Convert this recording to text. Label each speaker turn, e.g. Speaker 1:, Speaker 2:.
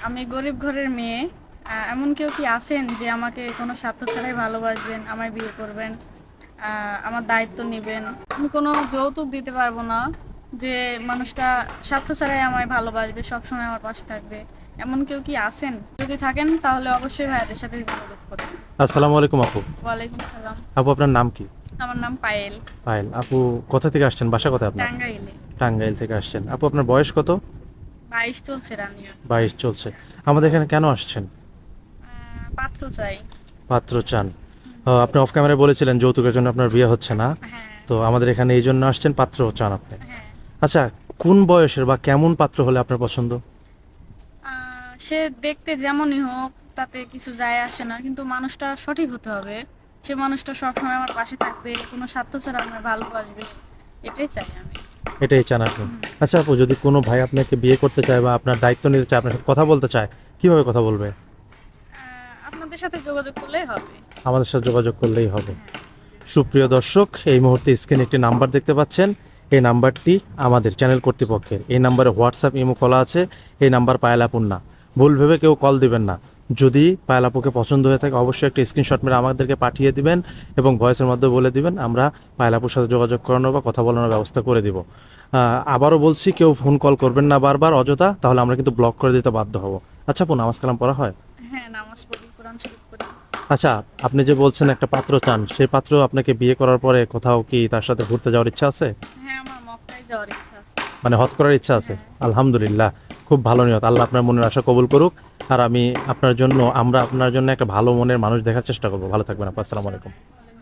Speaker 1: আমি গরিব ঘরের মেয়ে। এমন কেউ কি আছেন যে আমাকে কোনো স্বার্থ ছাড়াই ভালোবাসবেন, আমায় বিয়ে করবেন, আমার দায়িত্ব নিবেন? আমি কোনো যৌতুক দিতে পারবো না, যে মানুষটা স্বার্থ ছাড়াই আমায় ভালোবাসবে, সবসময় আমার পাশে থাকবে। এমন কেউ কি আছেন? যদি থাকেন তাহলে অবশ্যই ভাইয়াদের সাথে যোগাযোগ করবেন।
Speaker 2: আসসালামু আলাইকুম আপু।
Speaker 1: ওয়ালাইকুম সালাম।
Speaker 2: আপু আপনার নাম কি?
Speaker 1: আমার নাম পায়েল।
Speaker 2: পায়েল আপু। কোথা থেকে আসছেন? বাসা কোথায় আপনার?
Speaker 1: টাঙ্গাইলে।
Speaker 2: টাঙ্গাইল থেকে আসছেন। আপু আপনার বয়স কত?
Speaker 1: 22 চলছে রানিয়া।
Speaker 2: 22 চলছে। আমাদের এখানে কেন আসছেন?
Speaker 1: পাত্র চাই।
Speaker 2: পাত্র চান? আপনি অফ ক্যামেরায় বলেছিলেন যৌতুকের জন্য আপনার বিয়ে হচ্ছে না।
Speaker 1: হ্যাঁ।
Speaker 2: তো আমাদের এখানে এই জন্য আসছেন, পাত্র চান আপনি।
Speaker 1: হ্যাঁ।
Speaker 2: আচ্ছা, কোন বয়সের বা কেমন পাত্র হলে আপনার পছন্দ?
Speaker 1: সে দেখতে যেমনই হোক তাতে কিছু যায় আসে না, কিন্তু মানুষটা সঠিক হতে হবে। সে মানুষটা সবসময় আমার পাশে থাকবে, কোনো স্বার্থ ছাড়া আমায় ভালোবাসবে, এটাই চাই আমি।
Speaker 2: এটাই চান আপনি? আচ্ছা আপু, যদি কোনো ভাই আপনাকে বিয়ে করতে চায় বা আপনার দায়িত্ব নিতে চায়, আপনার সাথে কথা বলতে চায়, কিভাবে কথা বলবে?
Speaker 1: আপনাদের সাথে যোগাযোগ করলেই হবে।
Speaker 2: আমাদের সাথে যোগাযোগ করলেই হবে।
Speaker 1: হ্যাঁ।
Speaker 2: সুপ্রিয় দর্শক, এই মুহূর্তে স্ক্রিনে একটি নাম্বার দেখতে পাচ্ছেন। এই নাম্বারটি আমাদের চ্যানেল কর্তৃপক্ষের। এই নাম্বারে হোয়াটসঅ্যাপ ইমো খোলা আছে। এই নাম্বার পায়েল আপুর না, ভুল ভেবে কেউ কল দিবেন না। যদি পায়েল আপুকে পছন্দ হয়ে থাকে অবশ্যই একটা স্ক্রিনশট মেরে আমাদেরকে পাঠিয়ে দিবেন এবং ভয়েসের মাধ্যমে বলে দিবেন, আমরা পায়েল আপুর সাথে যোগাযোগ করানোর বা কথা বলানোর ব্যবস্থা করে দিব। আবারও বলছি, কেউ ফোন কল করবেন না বারবার অযথা, তাহলে আমরা কিন্তু ব্লক করে দিতে বাধ্য হব। আচ্ছা আপু, নামাজ কালাম পড়া হয়?
Speaker 1: হ্যাঁ, নামাজ পড়ি, কোরআন শরীফ পড়ি।
Speaker 2: আচ্ছা, আপনি যে বলছেন একটা পাত্র চান, সেই পাত্র আপনাকে বিয়ে করার পরে কোথাও কি তার সাথে ঘুরতে যাওয়ার ইচ্ছা আছে?
Speaker 1: হ্যাঁ, আমার মক্কায় যাওয়ার ইচ্ছা আছে।
Speaker 2: মানে হজ করার ইচ্ছা আছে?
Speaker 1: হ্যাঁ।
Speaker 2: আলহামদুলিল্লাহ, খুব ভালো নিয়ত। আল্লাহ আপনার মনের আশা কবুল করুক। আর আমরা আপনার জন্য একটা ভালো মনের মানুষ দেখার চেষ্টা করবো। ভালো থাকবেন আপু। আসসালামু আলাইকুম।